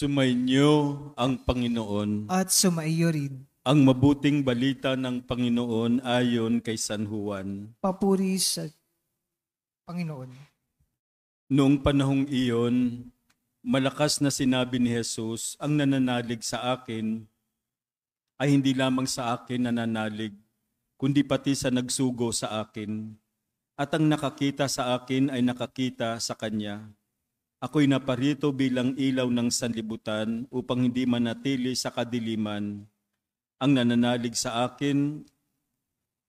Sumainyo ang Panginoon. At sumaiyo rin. Ang mabuting balita ng Panginoon ayon kay San Juan. Papuri sa Panginoon. Noong panahong iyon, malakas na sinabi ni Jesus, ang nananalig sa akin ay hindi lamang sa akin nananalig, kundi pati sa nagsugo sa akin. At ang nakakita sa akin ay nakakita sa Kanya. Ako'y naparito bilang ilaw ng sanlibutan upang hindi manatili sa kadiliman. Ang nananalig sa akin,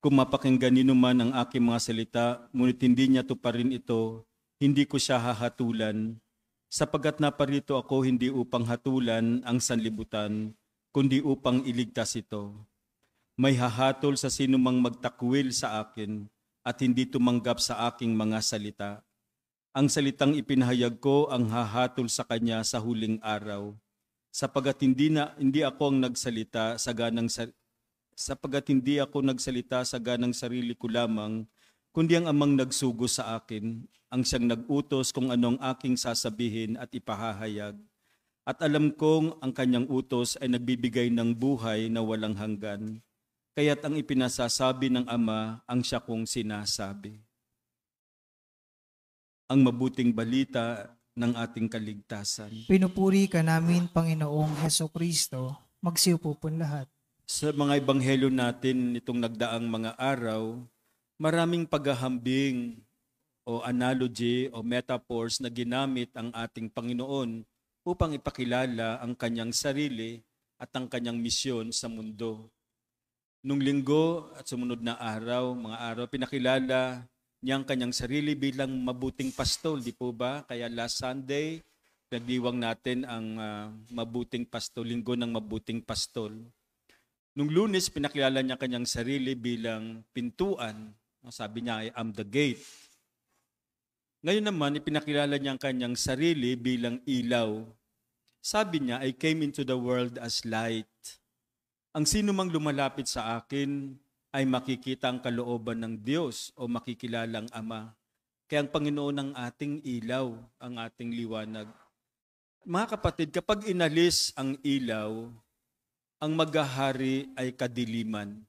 kung mapakinggan ninuman ang aking mga salita, ngunit hindi niya tuparin ito, hindi ko siya hahatulan. Sapagat naparito ako hindi upang hatulan ang sanlibutan, kundi upang iligtas ito. May hahatol sa sinumang magtakwil sa akin at hindi tumanggap sa aking mga salita. Ang salitang ipinahayag ko ang hahatol sa kanya sa huling araw. Sapagat hindi ako nagsalita sa ganang sarili ko lamang, kundi ang Amang nagsugo sa akin, ang siyang nagutos kung anong aking sasabihin at ipahahayag. At alam kong ang kanyang utos ay nagbibigay ng buhay na walang hanggan. Kaya't ang ipinasasabi ng Ama ang siya kong sinasabi. Ang mabuting balita ng ating kaligtasan. Pinupuri ka namin, Panginoong Hesukristo. Magsiupo po lahat. Sa mga ebanghelyo natin nitong nagdaang mga araw, maraming paghahambing o analogy o metaphors na ginamit ang ating Panginoon upang ipakilala ang kanyang sarili at ang kanyang misyon sa mundo. Nung linggo at sumunod na araw, pinakilala niya ang kanyang sarili bilang mabuting pastol, di po ba? Kaya last Sunday, nagdiwang natin ang mabuting pastol, linggo ng mabuting pastol. Nung Lunes, pinakilala niya kanyang sarili bilang pintuan. Sabi niya, I am the gate. Ngayon naman, ipinakilala niya ang kanyang sarili bilang ilaw. Sabi niya, I came into the world as light. Ang sino mang lumalapit sa akin ay makikita ang kalooban ng Diyos o makikilalang Ama. Kaya ang Panginoon ang ating ilaw, ang ating liwanag. Mga kapatid, kapag inalis ang ilaw, ang maghahari ay kadiliman.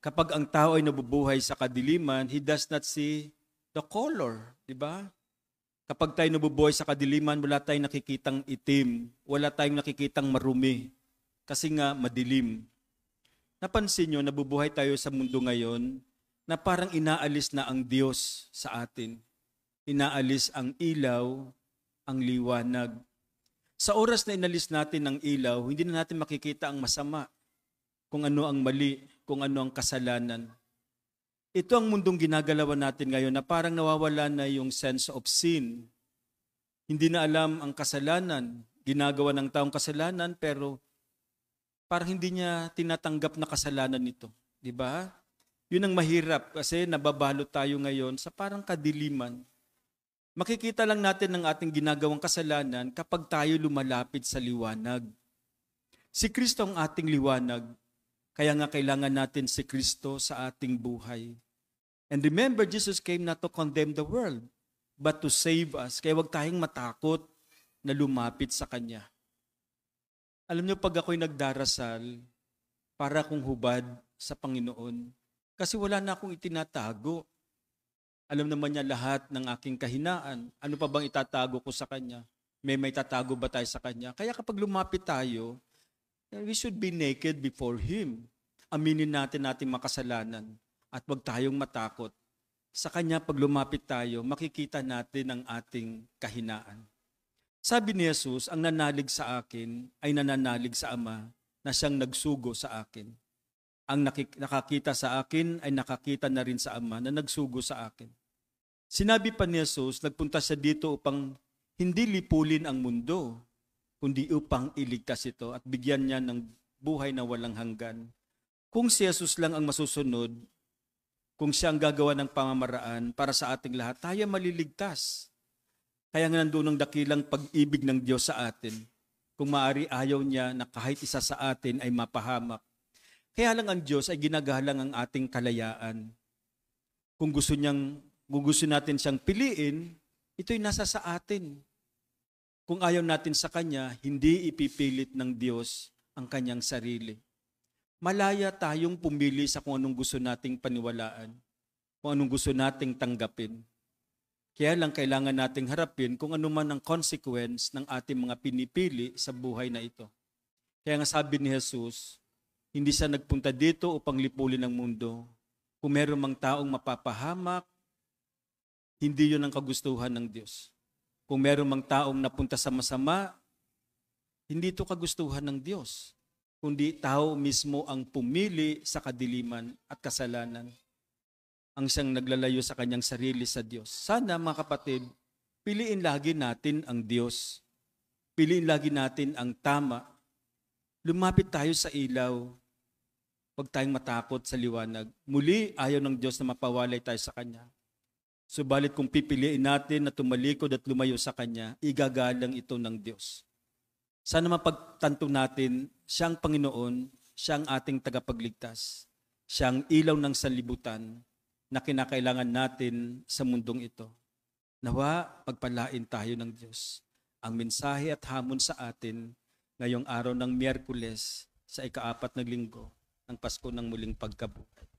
Kapag ang tao ay nabubuhay sa kadiliman, he does not see the color, di ba? Kapag tayo nabubuhay sa kadiliman, wala tayong nakikitang itim, wala tayong nakikitang marumi, kasi nga madilim. Napansin nyo, nabubuhay tayo sa mundo ngayon na parang inaalis na ang Diyos sa atin. Inaalis ang ilaw, ang liwanag. Sa oras na inalis natin ang ilaw, hindi na natin makikita ang masama, kung ano ang mali, kung ano ang kasalanan. Ito ang mundong ginagalawan natin ngayon na parang nawawala na yung sense of sin. Hindi na alam ang kasalanan. Ginagawa ng taong kasalanan pero parang hindi niya tinatanggap na kasalanan nito. Di ba? Yun ang mahirap kasi nababalot tayo ngayon sa parang kadiliman. Makikita lang natin ang ating ginagawang kasalanan kapag tayo lumalapit sa liwanag. Si Kristo ang ating liwanag, kaya nga kailangan natin si Kristo sa ating buhay. And remember, Jesus came not to condemn the world, but to save us. Kaya huwag tayong matakot na lumapit sa Kanya. Alam niyo, pag ako'y nagdarasal, para akong hubad sa Panginoon. Kasi wala na akong itinatago. Alam naman niya lahat ng aking kahinaan. Ano pa bang itatago ko sa Kanya? May tatago ba tayo sa Kanya? Kaya kapag lumapit tayo, we should be naked before Him. Aminin natin ating makasalanan at huwag tayong matakot. Sa Kanya, pag lumapit tayo, makikita natin ang ating kahinaan. Sabi ni Jesus, ang nanalig sa akin ay nananalig sa Ama na siyang nagsugo sa akin. Ang nakakita sa akin ay nakakita na rin sa Ama na nagsugo sa akin. Sinabi pa ni Jesus, nagpunta siya dito upang hindi lipulin ang mundo, kundi upang iligtas ito at bigyan niya ng buhay na walang hanggan. Kung si Jesus lang ang masusunod, kung siya ang gagawa ng pamamaraan para sa ating lahat, tayo maliligtas. Kaya nga nandoon ang dakilang pag-ibig ng Diyos sa atin. Kung maaari ayaw niya na kahit isa sa atin ay mapahamak. Kaya lang ang Diyos ay ginagalang ang ating kalayaan. Kung gusto natin siyang piliin, ito'y nasa sa atin. Kung ayaw natin sa Kanya, hindi ipipilit ng Diyos ang Kanyang sarili. Malaya tayong pumili sa kung anong gusto nating paniwalaan, kung anong gusto nating tanggapin. Kaya lang kailangan nating harapin kung ano man ang consequence ng ating mga pinipili sa buhay na ito. Kaya nga sabi ni Jesus, hindi siya nagpunta dito upang lipulin ang mundo. Kung meron mang taong mapapahamak, hindi yun ang kagustuhan ng Diyos. Kung meron mang taong napunta sa masama, hindi ito kagustuhan ng Diyos. Kundi tao mismo ang pumili sa kadiliman at kasalanan. Ang siyang naglalayo sa kanyang sarili sa Diyos. Sana mga kapatid, piliin lagi natin ang Diyos. Piliin lagi natin ang tama. Lumapit tayo sa ilaw. Huwag tayong matakot sa liwanag. Muli, ayaw ng Diyos na mapawalay tayo sa Kanya. Subalit kung pipiliin natin na tumalikod at lumayo sa Kanya, igagalang ito ng Diyos. Sana mapagtanto natin, siyang Panginoon, siyang ating tagapagligtas, siyang ilaw ng sanlibutan na kinakailangan natin sa mundong ito. Nawa, pagpalain tayo ng Diyos. Ang mensahe at hamon sa atin ngayong araw ng Miyerkules sa ika-4 na linggo ng Pasko ng muling pagkabuhay.